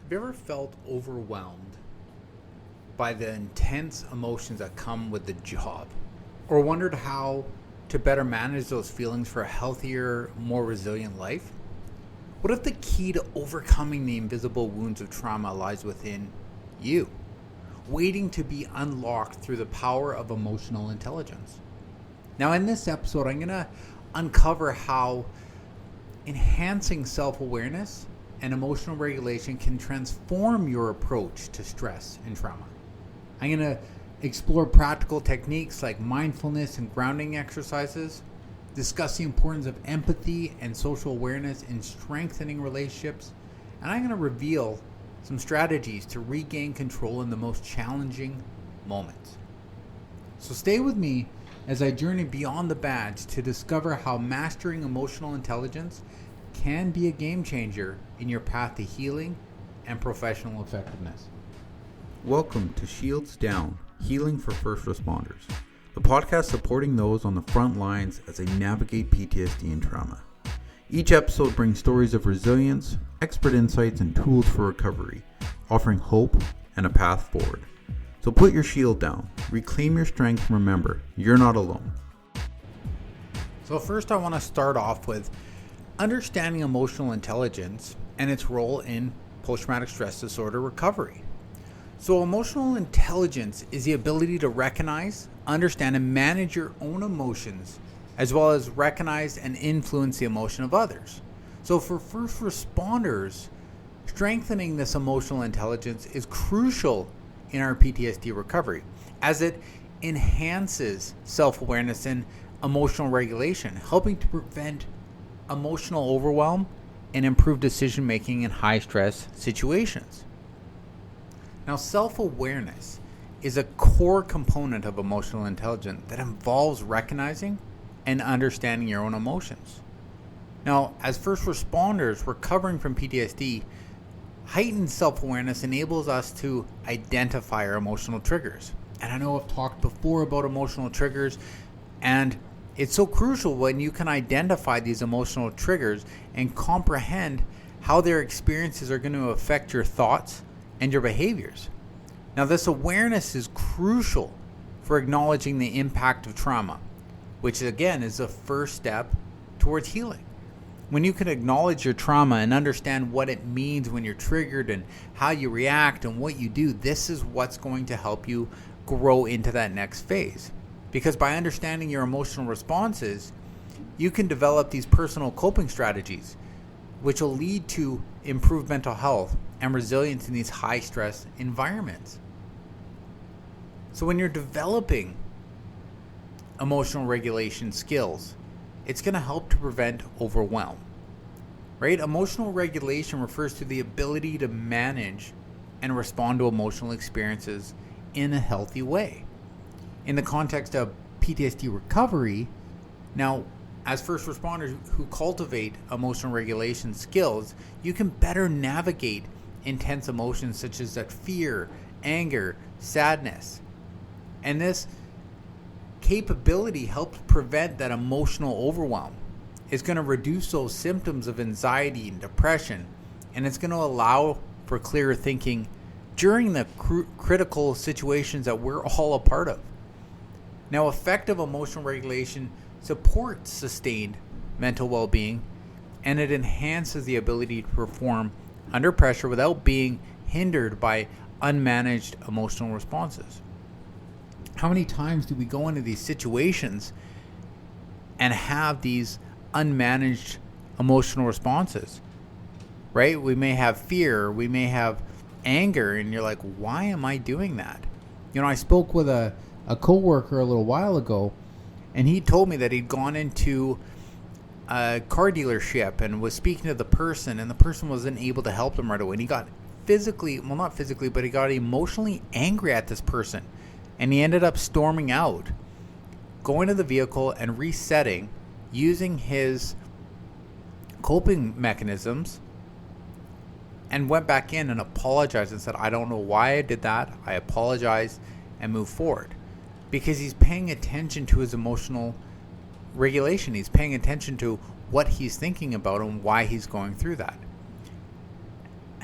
Have you ever felt overwhelmed by the intense emotions that come with the job? Or wondered how to better manage those feelings for a healthier, more resilient life? What if the key to overcoming the invisible wounds of trauma lies within you, waiting to be unlocked through the power of emotional intelligence? Now, in this episode, I'm going to uncover how enhancing self-awareness and emotional regulation can transform your approach to stress and trauma. I'm going to explore practical techniques like mindfulness and grounding exercises, discuss the importance of empathy and social awareness in strengthening relationships, and I'm going to reveal some strategies to regain control in the most challenging moments. So stay with me as I journey beyond the badge to discover how mastering emotional intelligence can be a game changer in your path to healing and professional effectiveness. Welcome to Shields Down, Healing for First Responders, the podcast supporting those on the front lines as they navigate PTSD and trauma. Each episode brings stories of resilience, expert insights, and tools for recovery, offering hope and a path forward. So put your shield down, reclaim your strength, and remember, you're not alone. So first I want to start off with understanding emotional intelligence and its role in post-traumatic stress disorder recovery. So emotional intelligence is the ability to recognize, understand, and manage your own emotions, as well as recognize and influence the emotion of others. So for first responders, strengthening this emotional intelligence is crucial in our PTSD recovery, as it enhances self-awareness and emotional regulation, helping to prevent emotional overwhelm and improve decision-making in high-stress situations. Now, self-awareness is a core component of emotional intelligence that involves recognizing and understanding your own emotions. Now, as first responders recovering from PTSD, heightened self-awareness enables us to identify our emotional triggers. And I know I've talked before about emotional triggers, and it's so crucial when you can identify these emotional triggers and comprehend how their experiences are going to affect your thoughts and your behaviors. Now, this awareness is crucial for acknowledging the impact of trauma, which again is the first step towards healing. When you can acknowledge your trauma and understand what it means when you're triggered and how you react and what you do, this is what's going to help you grow into that next phase. Because by understanding your emotional responses, you can develop these personal coping strategies, which will lead to improved mental health and resilience in these high-stress environments. So when you're developing emotional regulation skills, it's going to help to prevent overwhelm, right? Emotional regulation refers to the ability to manage and respond to emotional experiences in a healthy way. In the context of PTSD recovery, now, as first responders who cultivate emotional regulation skills, you can better navigate intense emotions such as that fear, anger, sadness. And this capability helps prevent that emotional overwhelm. It's going to reduce those symptoms of anxiety and depression, and it's going to allow for clearer thinking during the critical situations that we're all a part of. Now, effective emotional regulation supports sustained mental well-being, and it enhances the ability to perform under pressure without being hindered by unmanaged emotional responses. How many times do we go into these situations and have these unmanaged emotional responses, right? We may have fear, we may have anger, and you're like, why am I doing that? You know, I spoke with a coworker a little while ago, and he told me that he'd gone into a car dealership and was speaking to the person, and the person wasn't able to help him right away. And he got not physically, but he got emotionally angry at this person. And he ended up storming out, going to the vehicle and resetting, using his coping mechanisms, and went back in and apologized and said, I don't know why I did that. I apologize, and moved forward. Because he's paying attention to his emotional regulation. He's paying attention to what he's thinking about and why he's going through that.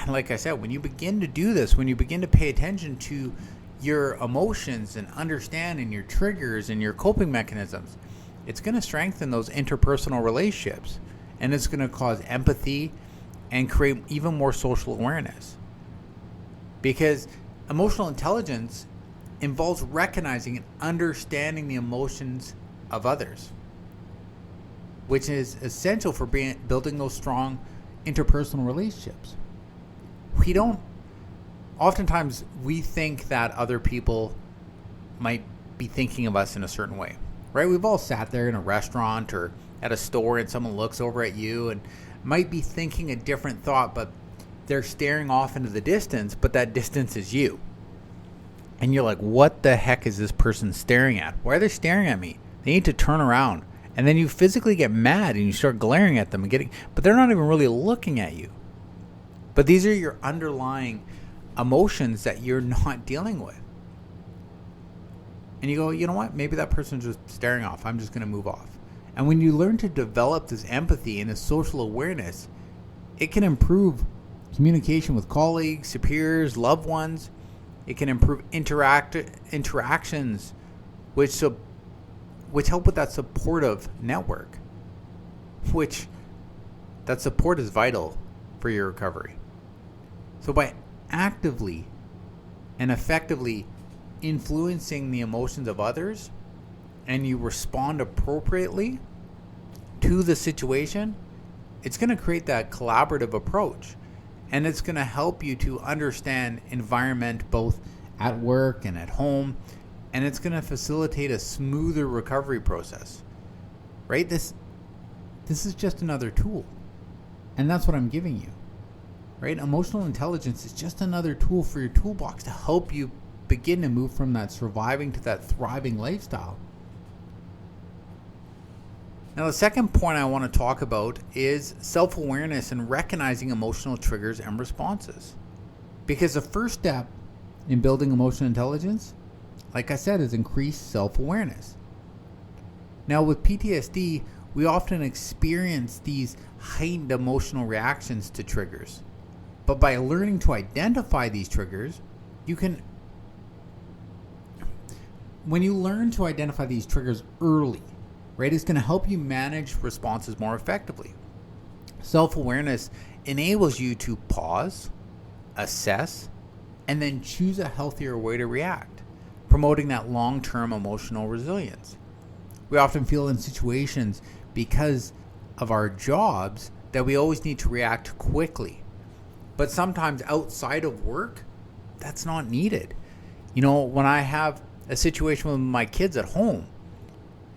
And like I said, when you begin to do this, when you begin to pay attention to your emotions and understanding your triggers and your coping mechanisms, it's going to strengthen those interpersonal relationships, and it's going to cause empathy and create even more social awareness. Because emotional intelligence involves recognizing and understanding the emotions of others, which is essential for building those strong interpersonal relationships. Oftentimes we think that other people might be thinking of us in a certain way, right? We've all sat there in a restaurant or at a store and someone looks over at you and might be thinking a different thought, but they're staring off into the distance, but that distance is you. And you're like, what the heck is this person staring at? Why are they staring at me? They need to turn around. And then you physically get mad and you start glaring at them but they're not even really looking at you. But these are your underlying emotions that you're not dealing with. And you go, you know what? Maybe that person's just staring off. I'm just going to move off. And when you learn to develop this empathy and this social awareness, it can improve communication with colleagues, superiors, loved ones. It can improve interactions, which help with that supportive network, which that support is vital for your recovery. So by actively and effectively influencing the emotions of others, and you respond appropriately to the situation, it's going to create that collaborative approach. And it's going to help you to understand environment both at work and at home. And it's going to facilitate a smoother recovery process. Right? This is just another tool. And that's what I'm giving you. Right? Emotional intelligence is just another tool for your toolbox to help you begin to move from that surviving to that thriving lifestyle. Now, the second point I want to talk about is self-awareness and recognizing emotional triggers and responses. Because the first step in building emotional intelligence, like I said, is increased self-awareness. Now, with PTSD, we often experience these heightened emotional reactions to triggers. But by learning to identify these triggers, when you learn to identify these triggers early, right, it's going to help you manage responses more effectively. Self-awareness enables you to pause, assess, and then choose a healthier way to react, promoting that long-term emotional resilience. We often feel in situations because of our jobs that we always need to react quickly. But sometimes outside of work, that's not needed. You know, when I have a situation with my kids at home,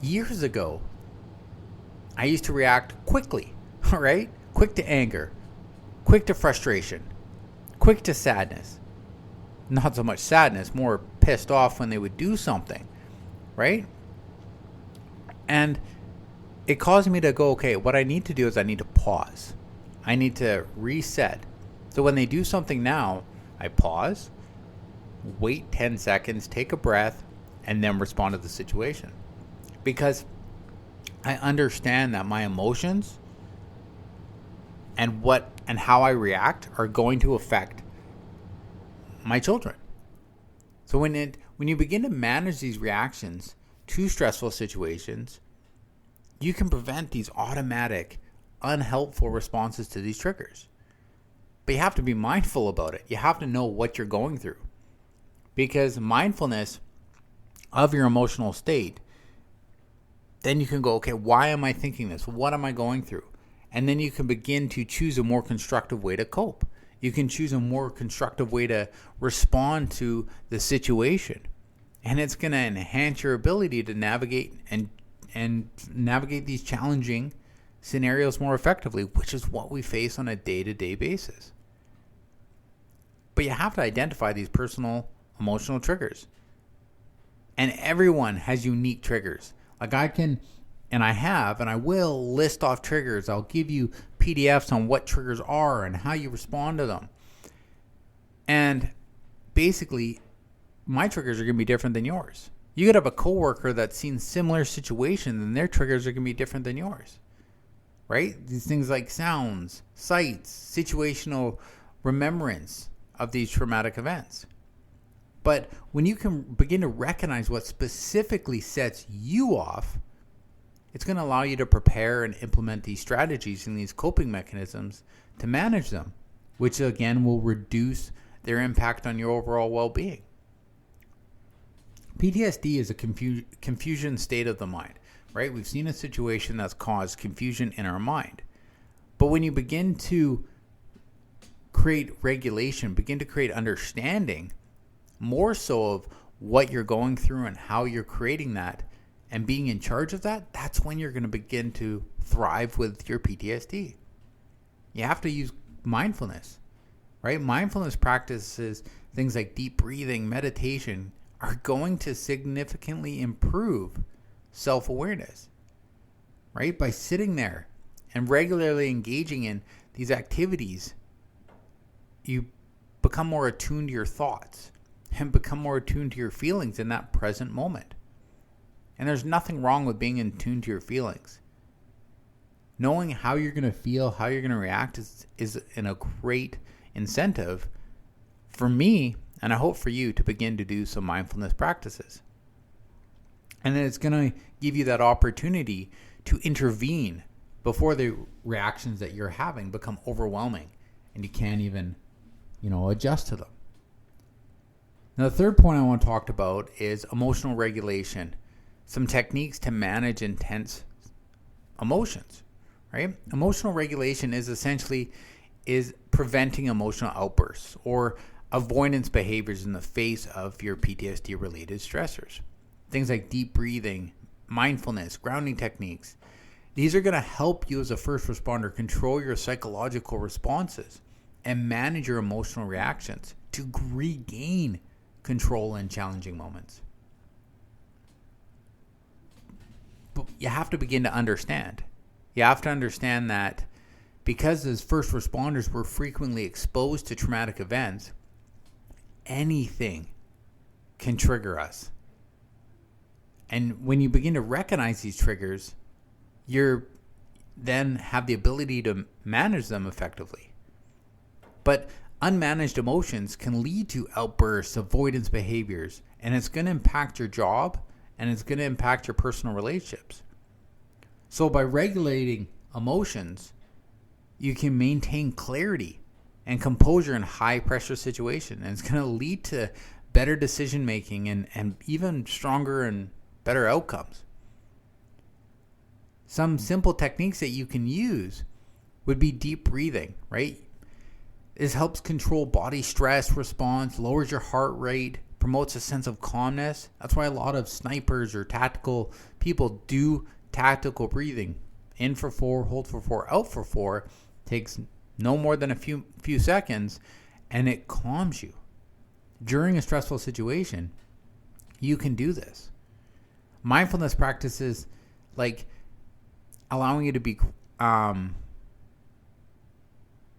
years ago, I used to react quickly, right? Quick to anger, quick to frustration, quick to sadness. Not so much sadness, more pissed off when they would do something, right? And it caused me to go, okay, what I need to do is I need to pause. I need to reset. So when they do something now, I pause, wait 10 seconds, take a breath, and then respond to the situation. Because I understand that my emotions and how I react are going to affect my children. So when you begin to manage these reactions to stressful situations, you can prevent these automatic, unhelpful responses to these triggers. But you have to be mindful about it. You have to know what you're going through. Because mindfulness of your emotional state, then you can go, okay, why am I thinking this? What am I going through? And then you can begin to choose a more constructive way to cope. You can choose a more constructive way to respond to the situation. And it's going to enhance your ability to navigate and navigate these challenging scenarios more effectively, which is what we face on a day-to-day basis. But you have to identify these personal emotional triggers. And everyone has unique triggers. Like I can, and I will list off triggers. I'll give you PDFs on what triggers are and how you respond to them. And basically, my triggers are going to be different than yours. You could have a coworker that's seen similar situations and their triggers are going to be different than yours. Right? These things like sounds, sights, situational remembrance of these traumatic events. But when you can begin to recognize what specifically sets you off, it's going to allow you to prepare and implement these strategies and these coping mechanisms to manage them, which again will reduce their impact on your overall well-being. PTSD is a confusion state of the mind, right? We've seen a situation that's caused confusion in our mind. But when you begin to create regulation, begin to create understanding, more so of what you're going through and how you're creating that and being in charge of that, that's when you're going to begin to thrive with your PTSD. You have to use mindfulness, right? Mindfulness practices, things like deep breathing, meditation, are going to significantly improve self-awareness, right? By sitting there and regularly engaging in these activities, you become more attuned to your thoughts and become more attuned to your feelings in that present moment. And there's nothing wrong with being in tune to your feelings. Knowing how you're going to feel, how you're going to react is a great incentive for me, and I hope for you, to begin to do some mindfulness practices. And then it's going to give you that opportunity to intervene before the reactions that you're having become overwhelming and you can't even, adjust to them. Now, the third point I want to talk about is emotional regulation. Some techniques to manage intense emotions, right? Emotional regulation is essentially preventing emotional outbursts or avoidance behaviors in the face of your PTSD-related stressors. Things like deep breathing, mindfulness, grounding techniques. These are going to help you as a first responder control your psychological responses and manage your emotional reactions to regain control in challenging moments. But you have to begin to understand. You have to understand that because as first responders we're frequently exposed to traumatic events, anything can trigger us. And when you begin to recognize these triggers, you then have the ability to manage them effectively. But unmanaged emotions can lead to outbursts, avoidance behaviors, and it's going to impact your job and it's going to impact your personal relationships. So by regulating emotions, you can maintain clarity and composure in high pressure situations, and it's going to lead to better decision making and even stronger and better outcomes. Some simple techniques that you can use would be deep breathing, right? This helps control body stress response, lowers your heart rate, promotes a sense of calmness. That's why a lot of snipers or tactical people do tactical breathing. In for 4, hold for 4, out for 4. Takes no more than a few seconds, and it calms you. During a stressful situation, you can do this. Mindfulness practices like allowing you to be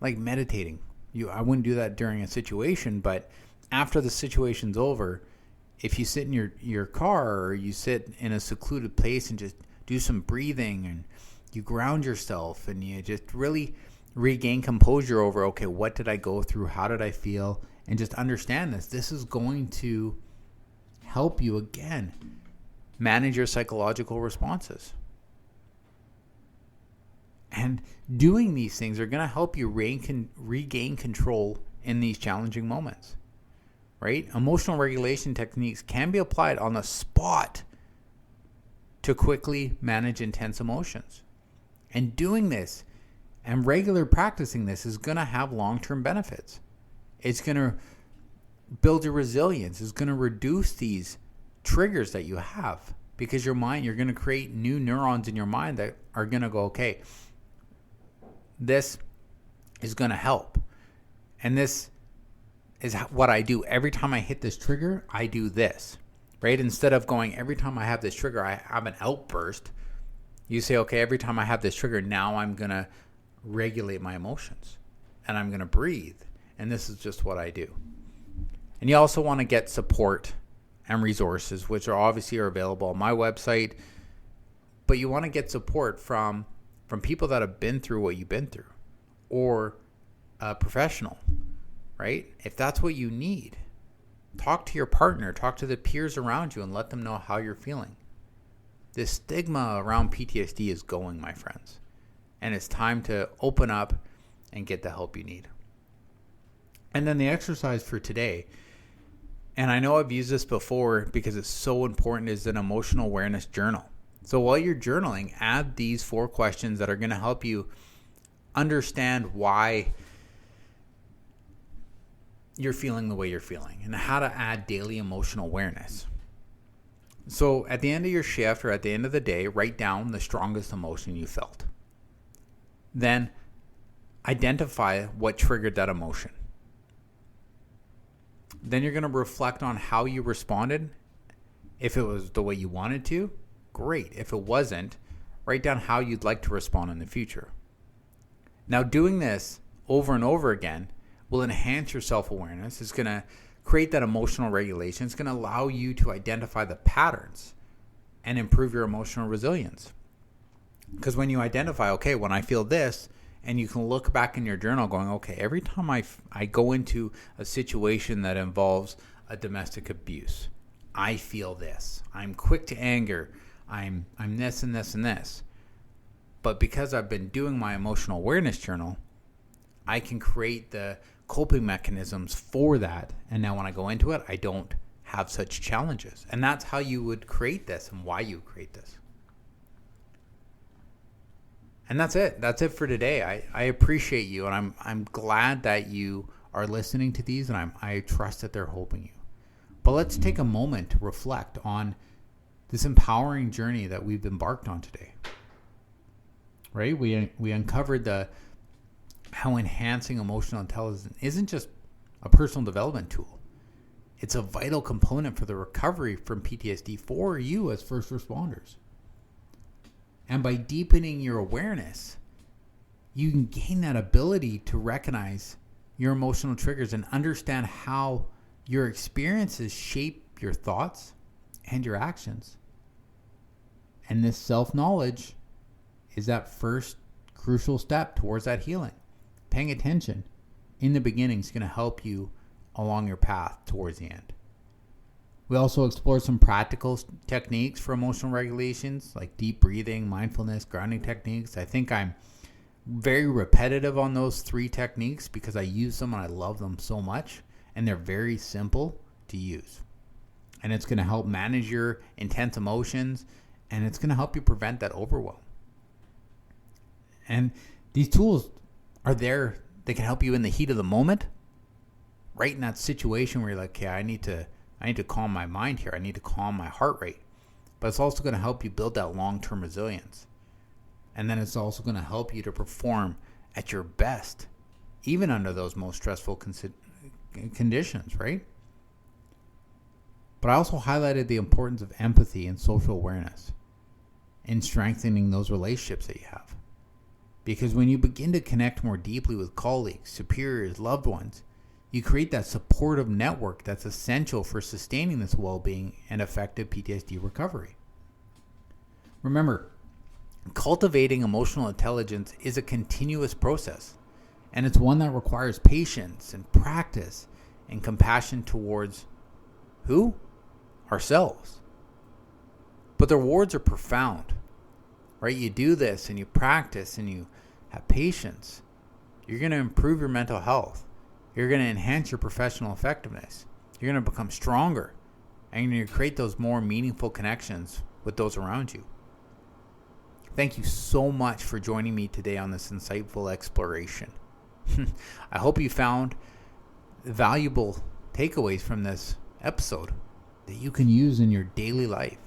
like meditating. I wouldn't do that during a situation, but after the situation's over, if you sit in your car or you sit in a secluded place and just do some breathing and you ground yourself and you just really regain composure over, okay, what did I go through? How did I feel? And just understand this. This is going to help you, again, manage your psychological responses. And doing these things are going to help you regain control in these challenging moments, right? Emotional regulation techniques can be applied on the spot to quickly manage intense emotions. And doing this and regular practicing this is going to have long-term benefits. It's going to build your resilience. It's going to reduce these triggers that you have, because your mind, you're going to create new neurons in your mind that are going to go, okay, this is going to help. And this is what I do. Every time I hit this trigger, I do this, right? Instead of going, every time I have this trigger, I have an outburst. You say, okay, every time I have this trigger, now I'm going to regulate my emotions and I'm going to breathe. And this is just what I do. And you also want to get support and resources, which are obviously available on my website. But you want to get support from people that have been through what you've been through, or a professional, right? If that's what you need, talk to your partner, talk to the peers around you, and let them know how you're feeling. This stigma around PTSD is going, my friends, and it's time to open up and get the help you need. And then the exercise for today, and I know I've used this before because it's so important, is an emotional awareness journal. So while you're journaling, add these 4 questions that are going to help you understand why you're feeling the way you're feeling and how to add daily emotional awareness. So at the end of your shift or at the end of the day, write down the strongest emotion you felt. Then identify what triggered that emotion. Then you're going to reflect on how you responded. If it was the way you wanted to, great. If it wasn't, write down how you'd like to respond in the future. Now, doing this over and over again will enhance your self-awareness. It's going to create that emotional regulation. It's going to allow you to identify the patterns and improve your emotional resilience. Because when you identify, okay, when I feel this, and you can look back in your journal going, okay, every time I go into a situation that involves a domestic abuse, I feel this. I'm quick to anger. I'm this and this and this. But because I've been doing my emotional awareness journal, I can create the coping mechanisms for that. And now when I go into it, I don't have such challenges. And that's how you would create this and why you create this. And that's it. That's it for today. I appreciate you, and I'm glad that you are listening to these, and I trust that they're helping you. But let's take a moment to reflect on this empowering journey that we've embarked on today. Right? We uncovered how enhancing emotional intelligence isn't just a personal development tool. It's a vital component for the recovery from PTSD for you as first responders. And by deepening your awareness, you can gain that ability to recognize your emotional triggers and understand how your experiences shape your thoughts and your actions. And this self-knowledge is that first crucial step towards that healing. Paying attention in the beginning is going to help you along your path towards the end. We also explored some practical techniques for emotional regulations like deep breathing, mindfulness, grounding techniques. I think I'm very repetitive on those 3 techniques because I use them and I love them so much, and they're very simple to use. And it's going to help manage your intense emotions, and it's going to help you prevent that overwhelm. And these tools are there. They can help you in the heat of the moment, right in that situation where you're like, okay, I need to calm my mind here. I need to calm my heart rate. But it's also going to help you build that long-term resilience. And then it's also going to help you to perform at your best, even under those most stressful conditions, right? But I also highlighted the importance of empathy and social awareness in strengthening those relationships that you have. Because when you begin to connect more deeply with colleagues, superiors, loved ones, you create that supportive network that's essential for sustaining this well-being and effective PTSD recovery. Remember, cultivating emotional intelligence is a continuous process, and it's one that requires patience and practice and compassion towards who? Ourselves. But the rewards are profound, right? You do this and you practice and you have patience. You're going to improve your mental health. You're going to enhance your professional effectiveness. You're going to become stronger. And you're going to create those more meaningful connections with those around you. Thank you so much for joining me today on this insightful exploration. I hope you found valuable takeaways from this episode that you can use in your daily life.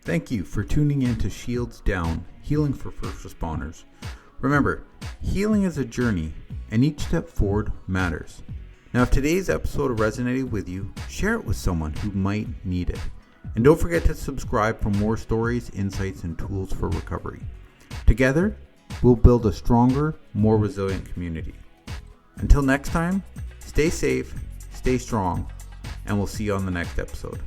Thank you for tuning in to Shields Down, Healing for First Responders. Remember, healing is a journey, and each step forward matters. Now, if today's episode resonated with you, share it with someone who might need it. And don't forget to subscribe for more stories, insights, and tools for recovery. Together, we'll build a stronger, more resilient community. Until next time, stay safe, stay strong, and we'll see you on the next episode.